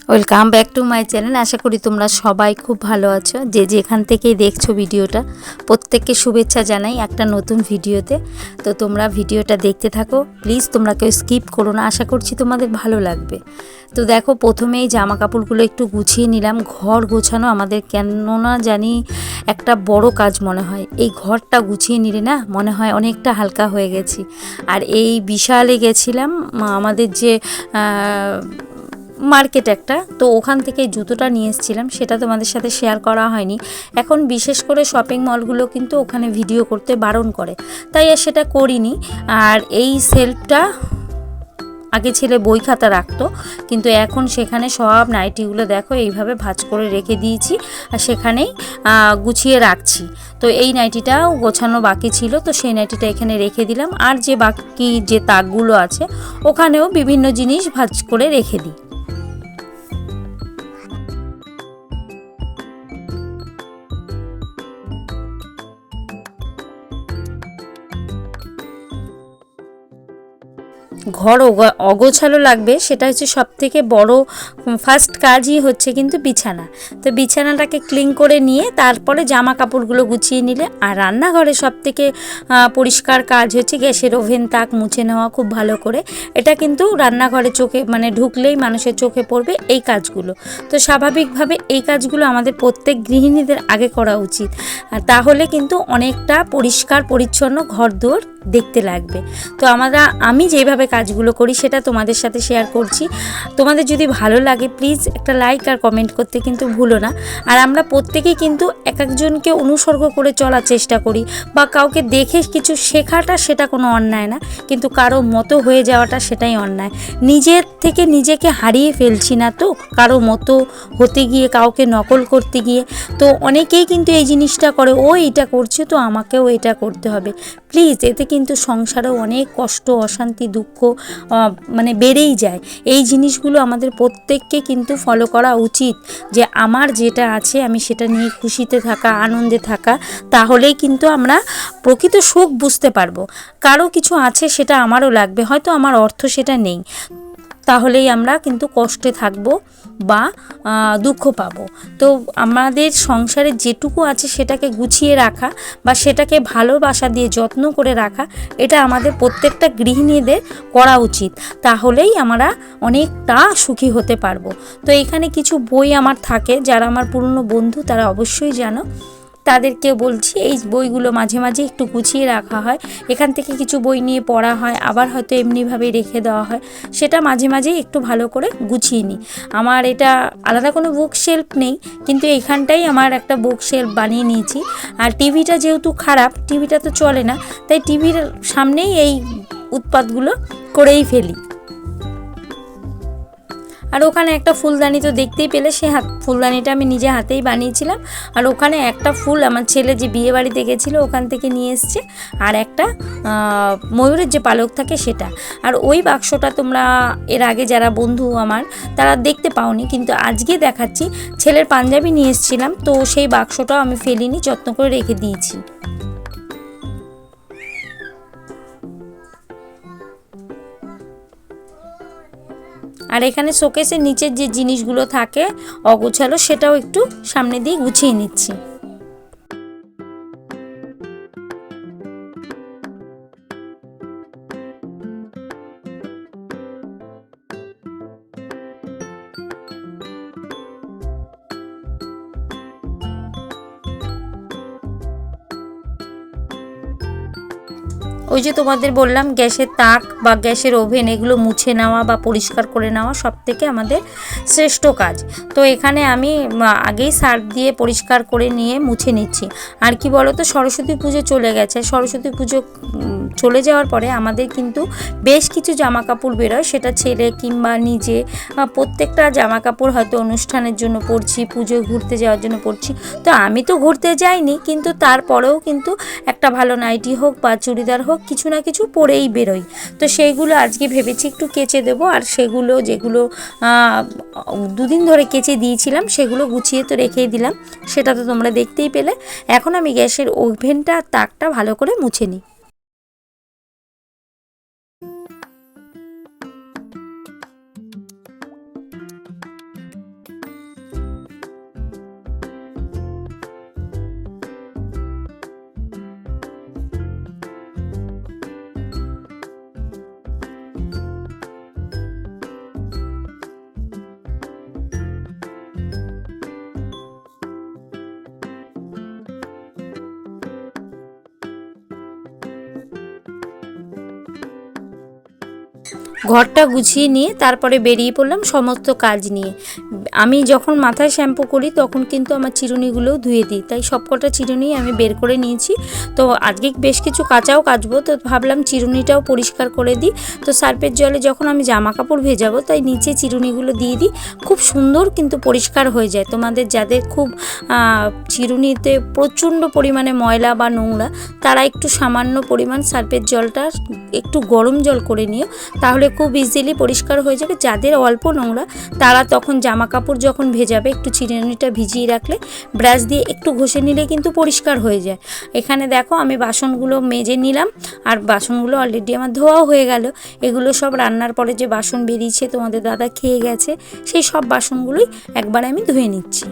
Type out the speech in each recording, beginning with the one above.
Welcome back to my channel. আশা করি তোমরা সবাই খুব ভালো আছো। যে যেখান থেকেই দেখছো ভিডিওটা, প্রত্যেককে শুভেচ্ছা জানাই একটা নতুন ভিডিওতে। তো তোমরা ভিডিওটা দেখতে থাকো, প্লিজ তোমরা কেউ স্কিপ করো না, আশা করছি তোমাদের ভালো লাগবে। তো দেখো, প্রথমেই জামা কাপড়গুলো একটু গুছিয়ে নিলাম। ঘর গোছানো আমাদের কেননা জানি একটা বড় কাজ মনে হয়। এই ঘরটা গুছিয়ে নিলে না মনে হয় অনেকটা হালকা হয়ে গেছি। আর এই বিশালে গেছিলাম আমাদের যে মার্কেট একটা, তো ওখান থেকে জুতোটা নিয়ে এসেছিলাম, সেটা তোমাদের সাথে শেয়ার করা হয়নি। এখন বিশেষ করে শপিং মলগুলো কিন্তু ওখানে ভিডিও করতে বারণ করে, তাই আর সেটা করিনি। আর এই সেলফটা আগে ছেলে বই খাতা রাখতো, কিন্তু এখন সেখানে সব নাইটিগুলো দেখো এইভাবে ভাঁজ করে রেখে দিয়েছি, আর সেখানেই গুছিয়ে রাখছি। তো এই নাইটিটাও গোছানো বাকি ছিল, তো সেই নাইটিটা এখানে রেখে দিলাম। আর যে বাকি যে তাকগুলো আছে ওখানেও বিভিন্ন জিনিস ভাঁজ করে রেখে দিই। ঘর অগোছালো লাগবে, সেটা হচ্ছে সবথেকে বড় ফার্স্ট কাজই হচ্ছে কিন্তু বিছানা। তো বিছানাটাকে ক্লিন করে নিয়ে তারপরে জামা কাপড়গুলো গুছিয়ে নিলে। আর রান্নাঘরে সবথেকে পরিষ্কার কাজ হচ্ছে গ্যাসের ওভেন তাক মুছে নেওয়া খুব ভালো করে। এটা কিন্তু রান্নাঘরে চোখে ঢুকলেই মানুষের চোখে পড়বে এই কাজগুলো। তো স্বাভাবিকভাবে এই কাজগুলো আমাদের প্রত্যেক গৃহিণীদের আগে করা উচিত, তাহলে কিন্তু অনেকটা পরিষ্কার পরিচ্ছন্ন ঘরদুয়ার দেখতে লাগবে। তো আমি যেভাবে কাজগুলো করি সেটা তোমাদের সাথে শেয়ার করছি। তোমাদের যদি ভালো লাগে প্লিজ একটা লাইক আর কমেন্ট করতে কিন্তু ভুলো না। আর আমরা প্রত্যেকেই কিন্তু এক একজনকে অনুসর্গ করে চলার চেষ্টা করি, বা কাউকে দেখে কিছু শেখাটা সেটা কোনো অন্যায় না, কিন্তু কারো মতো হয়ে যাওয়াটা সেটাই অন্যায়। নিজের থেকে নিজেকে হারিয়ে ফেলছি না তো কারো মতো হতে গিয়ে, কাউকে নকল করতে গিয়ে। তো অনেকেই কিন্তু এই জিনিসটা করে, ও এটা করছে তো আমাকেও এটা করতে হবে। প্লিজ, এতে কিন্তু সংসারেও অনেক কষ্ট, অশান্তি, দুঃখ বেড়েই যায়। এই জিনিসগুলো আমাদের প্রত্যেককে কিন্তু ফলো করা উচিত, যে আমার যেটা আছে আমি সেটা নিয়ে খুশিতে থাকা, আনন্দে থাকা, তাহলেই কিন্তু আমরা প্রকৃত সুখ বুঝতে পারবো। কারো কিছু আছে সেটা আমারও লাগবে, হয়তো আমার অর্থ সেটা নেই, তাহলেই আমরা কিন্তু কষ্টে থাকবো বা দুঃখ পাবো। তো আমাদের সংসারে যেটুকু আছে সেটাকে গুছিয়ে রাখা বা সেটাকে ভালোবাসা দিয়ে যত্ন করে রাখা, এটা আমাদের প্রত্যেকটা গৃহিণীদের করা উচিত, তাহলেই আমরা অনেকটা সুখী হতে পারবো। তো এখানে কিছু বই আমার থাকে, যারা আমার পুরনো বন্ধু তারা অবশ্যই জানো, তাদেরকে বলছি এই বইগুলো মাঝে মাঝে একটু গুছিয়ে রাখা হয়। এখান থেকে কিছু বই নিয়ে পড়া হয়, আবার হয়তো এমনিভাবেই রেখে দেওয়া হয়, সেটা মাঝে মাঝে একটু ভালো করে গুছিয়ে নিই। আমার এটা আলাদা কোনো বুক শেলফ নেই, কিন্তু এখানটাই আমার একটা বুক শেলফ বানিয়ে নিয়েছি। আর টিভিটা যেহেতু খারাপ, টিভিটা তো চলে না, তাই টিভির সামনেই এই উৎপাতগুলো করেই ফেলি। আর ওখানে একটা ফুলদানি তো দেখতেই পেলে, সে ফুলদানিটা আমি নিজে হাতেই বানিয়েছিলাম। আর ওখানে একটা ফুল আমার ছেলে যে বিয়ে বাড়িতে গেছিলো ওখান থেকে নিয়ে এসছে, আর একটা ময়ূরের যে পালক থাকে সেটা। আর ওই বাক্সটা তোমরা এর আগে যারা বন্ধু আমার তারা দেখতে পাওনি, কিন্তু আজকে দেখাচ্ছি। ছেলের পাঞ্জাবি নিয়ে এসেছিলাম, তো সেই বাক্সটাও আমি ফেলিনি, যত্ন করে রেখে দিয়েছি। আর এখানে শোকেসের নিচের যে জিনিসগুলো থাকে অগোছালো, সেটাও একটু সামনে দিয়ে গুছিয়ে নিচ্ছি। ওই যে তোমাদের বললাম, গ্যাসের তাক বা গ্যাসের ওভেন এগুলো মুছে নেওয়া বা পরিষ্কার করে নেওয়া সবথেকে আমাদের শ্রেষ্ঠ কাজ। তো এখানে আমি আগেই সার্ফ দিয়ে পরিষ্কার করে নিয়ে মুছে নিচ্ছি। আর কি বলো তো, সরস্বতী পুজো চলে গেছে। সরস্বতী পুজো চলে যাওয়ার পরে আমাদের কিন্তু বেশ কিছু জামা কাপড় বেরোয়, সেটা ছেলে কিংবা নিজে, প্রত্যেকটা জামা কাপড় হয়তো অনুষ্ঠানের জন্য পরছি, পুজোয় ঘুরতে যাওয়ার জন্য পরছি। তো আমি তো ঘুরতে যাইনি, কিন্তু তারপরেও কিন্তু একটা ভালো নাইটি হোক বা চুড়িদার হোক, কিছু না কিছু পরেই বেরোই। তো সেইগুলো আজকে ভেবেছি একটু কেচে দেবো। আর সেগুলো যেগুলো দুদিন ধরে কেচে দিয়েছিলাম সেগুলো গুছিয়ে তো রেখেই দিলাম, সেটা তো তোমরা দেখতেই পেলে। এখন আমি গ্যাসের ওভেনটা তাকটা ভালো করে মুছে নিই। ঘরটা গুছিয়ে নিয়ে তারপরে বেরিয়ে পড়লাম সমস্ত কাজ নিয়ে। আমি যখন মাথায় শ্যাম্পু করি তখন কিন্তু আমার চিরুনিগুলোও ধুয়ে দিই, তাই সবকটা চিরুনি আমি বের করে নিয়েছি। তো আজকে বেশ কিছু কাচাও কাচবো, তো ভাবলাম চিরুনিটাও পরিষ্কার করে দিই। তো সার্ফের জলে যখন আমি জামা কাপড় ভেজাবো তাই নিচে চিরুনিগুলো দিয়ে দিই, খুব সুন্দর কিন্তু পরিষ্কার হয়ে যায়। তোমাদের যাদের খুব চিরুনিতে প্রচণ্ড পরিমাণে ময়লা বা নোংরা, তারা একটু সামান্য পরিমাণ সার্ফের জলটা একটু গরম জল করে নিও, তাহলে খুব ইজিলি পরিষ্কার হয়ে যাবে। যাদের অল্প নোংরা তারা তখন জামা কাপড় যখন ভেজাবে একটু চিরুনিটা ভিজিয়ে রাখলে ব্রাশ দিয়ে একটু ঘষে নিলে কিন্তু পরিষ্কার হয়ে যায়। এখানে দেখো আমি বাসনগুলো মেজে নিলাম, আর বাসনগুলো অলরেডি আমার ধোয়াও হয়ে গেল। এগুলো সব রান্নার পরে যে বাসন বেরিয়েছে তোমাদের দাদা খেয়ে গেছে, সেই সব বাসনগুলোই একবার আমি ধুয়ে নিচ্ছি।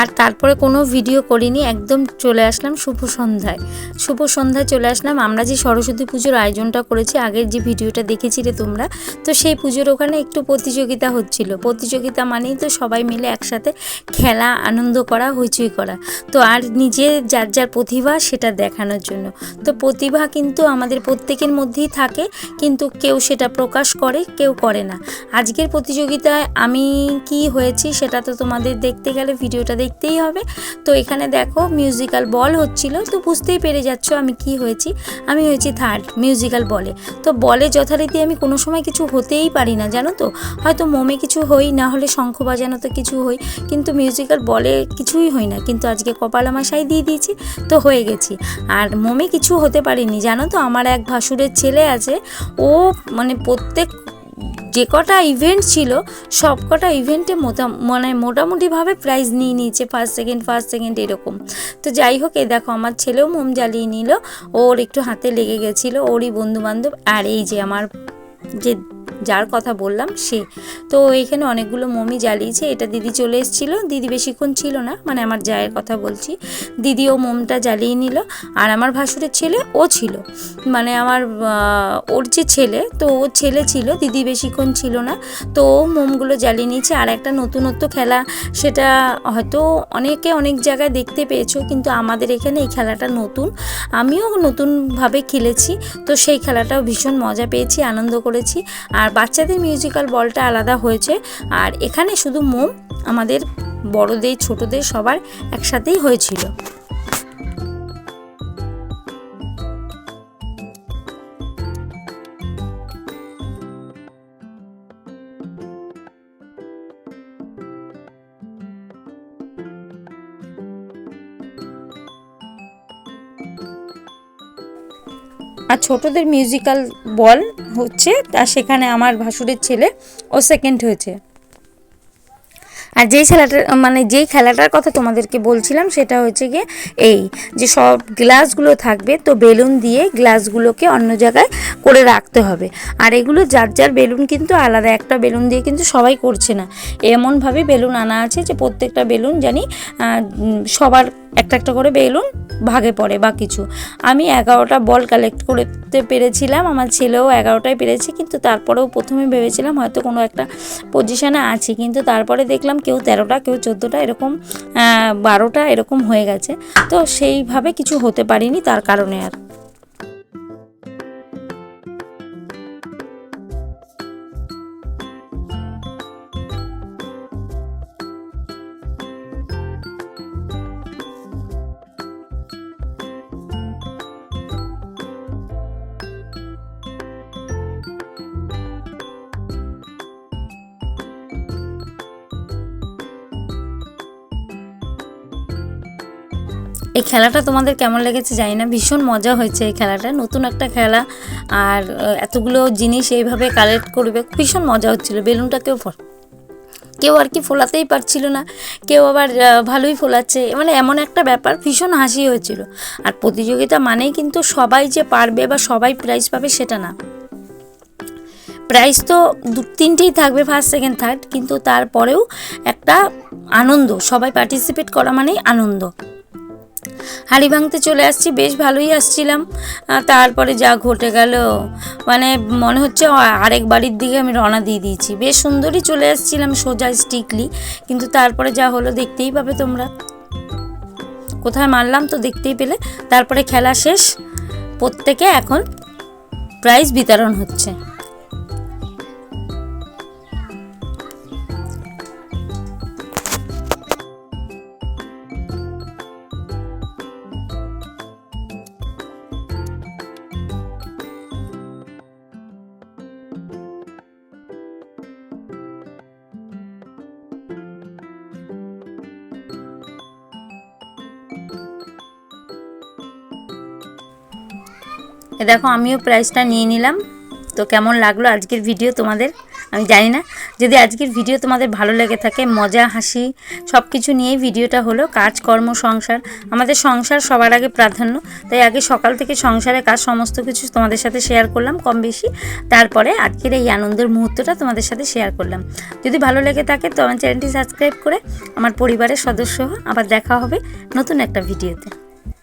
আর তারপরে কোনো ভিডিও করিনি, একদম চলে আসলাম শুভ সন্ধ্যায় চলে আসলাম। আমরা যে সরস্বতী পুজোর আয়োজনটা করেছি, আগের যে ভিডিওটা দেখেছিলে তোমরা, তো সেই পুজোর ওখানে একটু প্রতিযোগিতা হচ্ছিল। প্রতিযোগিতা মানেই তো সবাই মিলে একসাথে খেলা, আনন্দ করা, হইচই করা। তো আর নিজের যার যার প্রতিভা সেটা দেখানোর জন্য। তো প্রতিভা কিন্তু আমাদের প্রত্যেকের মধ্যেই থাকে, কিন্তু কেউ সেটা প্রকাশ করে, কেউ করে না। আজকের প্রতিযোগিতায় আমি কি হয়েছি সেটা তো তোমাদের দেখতে গেলে ভিডিওটা দেখতেই হবে। তো এখানে দেখো মিউজিক্যাল বল হচ্ছিল, তো বুঝতেই পেরে যাচ্ছ আমি কি হয়েছি। আমি হয়েছি থার্ড মিউজিক্যাল বলে। তো বলে যথারীতি আমি কোনো সময় কিছু হতেই পারি না, জানো তো। হয়তো মোমে কিছু হই, না হলে শঙ্খ বাজানো তো কিছু হই, কিন্তু মিউজিক্যাল বলে কিছুই হই না। কিন্তু আজকে কপাল আমাশাই দিয়ে দিয়েছি, তো হয়ে গেছি। আর মোমে কিছু হতে পারিনি, জানো তো। আমার এক ভাসুরের ছেলে আছে, ও মানে প্রত্যেক যে কটা ইভেন্ট ছিল সব কটা ইভেন্টে মোটামুটিভাবে প্রাইজ নিয়ে নিয়েছে, ফার্স্ট সেকেন্ড এরকম। তো যাই হোক, এই দেখো আমার ছেলেও মোম জ্বালিয়ে নিল, ওর একটু হাতে লেগে গেছিলো, ওরই বন্ধুবান্ধব। আর এই যে আমার যে যার কথা বললাম সে, তো এইখানে অনেকগুলো মোমই জ্বালিয়েছে। এটা দিদি চলে এসেছিলো, দিদি বেশিক্ষণ ছিল না, মানে আমার জায়ের কথা বলছি। দিদিও মোমটা জ্বালিয়ে নিল, আর আমার ভাসুরের ছেলে ও ছিল, মানে আমার ওর যে ছেলে, তো ওর ছেলে ছিল, দিদি বেশিক্ষণ ছিল না, তো ও মোমগুলো জ্বালিয়ে নিয়েছে। আর একটা নতুনত্ব খেলা, সেটা হয়তো অনেকে অনেক জায়গায় দেখতে পেয়েছো, কিন্তু আমাদের এখানে এই খেলাটা নতুন, আমিও নতুনভাবে খেলেছি। তো সেই খেলাটাও ভীষণ মজা পেয়েছি, আনন্দ করেছি। আর বাচ্চাদের মিউজিক্যাল বলটা আলাদা হয়েছে, আর এখানে শুধু মোম আমাদের বড়দের ছোটদের সবার একসাথেই হয়েছিল। আর ছোটদের মিউজিক্যাল বল হচ্ছে, তা সেখানে আমার ভাসুরের ছেলে ও সেকেন্ড হয়েছে। আর যেই খেলাটার কথা তোমাদেরকে বলছিলাম সেটা হচ্ছে গিয়ে এই যে সব গ্লাসগুলো থাকবে, তো বেলুন দিয়ে গ্লাসগুলোকে অন্য জায়গায় করে রাখতে হবে। আর এগুলো যার যার বেলুন কিন্তু আলাদা, একটা বেলুন দিয়ে কিন্তু সবাই করছে না। এমনভাবে বেলুন আনা আছে যে প্রত্যেকটা বেলুন জানি সবার একটা একটা করে বেলুন ভাগে পড়ে বা কিছু। আমি 11টা বল কালেক্ট করতে পেরেছিলাম, আমার ছেলেও 11টাই পেরেছে, কিন্তু তারপরেও প্রথমে ভেবেছিলাম হয়তো কোনো একটা পজিশানে আছি, কিন্তু তারপরে দেখলাম কেউ 13টা, কেউ 14টা, এরকম 12টা এরকম হয়ে গেছে। তো সেইভাবে কিছু হতে পারিনি, তার কারণে আর এই খেলাটা তোমাদের কেমন লেগেছে জানি না, ভীষণ মজা হয়েছে এই খেলাটা, নতুন একটা খেলা। আর এতগুলো জিনিস এইভাবে কালেক্ট করবে, ভীষণ মজা হচ্ছিলো। বেলুনটাকেও কেউ আর কি ফোলাতেই পারছিল না, কেউ আবার ভালোই ফোলাচ্ছে, মানে এমন একটা ব্যাপার, ভীষণ হাসি হয়েছিল। আর প্রতিযোগিতা মানেই কিন্তু সবাই যে পারবে বা সবাই প্রাইজ পাবে সেটা না, প্রাইজ তো 2-3টেই থাকবে, ফার্স্ট সেকেন্ড থার্ড, কিন্তু তারপরেও একটা আনন্দ, সবাই পার্টিসিপেট করা মানেই আনন্দ। হাঁড়ি ভাঙতে চলে আসছি, বেশ ভালোই আসছিলাম, তারপরে যা ঘটে গেল, মানে মনে হচ্ছে আরেক বাড়ির দিকে আমি রওনা দিয়ে দিয়েছি। বেশ সুন্দরই চলে আসছিলাম সোজা স্ট্রিকলি, কিন্তু তারপরে যা হলো দেখতেই পাবে তোমরা, কোথায় মারলাম তো দেখতেই পেলে। তারপরে খেলা শেষ, প্রত্যেকে এখন প্রাইজ বিতরণ হচ্ছে। দেখো আমিও প্রাইজটা নিয়ে নিলাম। তো কেমন লাগলো আজকের ভিডিও তোমাদের আমি জানি না। যদি আজকের ভিডিও তোমাদের ভালো লেগে থাকে, মজা হাসি সব কিছু নিয়েই ভিডিওটা হলো, কাজকর্ম সংসার, আমাদের সংসার সবার আগে প্রাধান্য, তাই আগে সকাল থেকে সংসারের কাজ সমস্ত কিছু তোমাদের সাথে শেয়ার করলাম কম বেশি, তারপরে আজকের এই আনন্দের মুহূর্তটা তোমাদের সাথে শেয়ার করলাম। যদি ভালো লেগে থাকে তো আমার চ্যানেলটি সাবস্ক্রাইব করে আমার পরিবারের সদস্য আবার দেখা হবে নতুন একটা ভিডিওতে।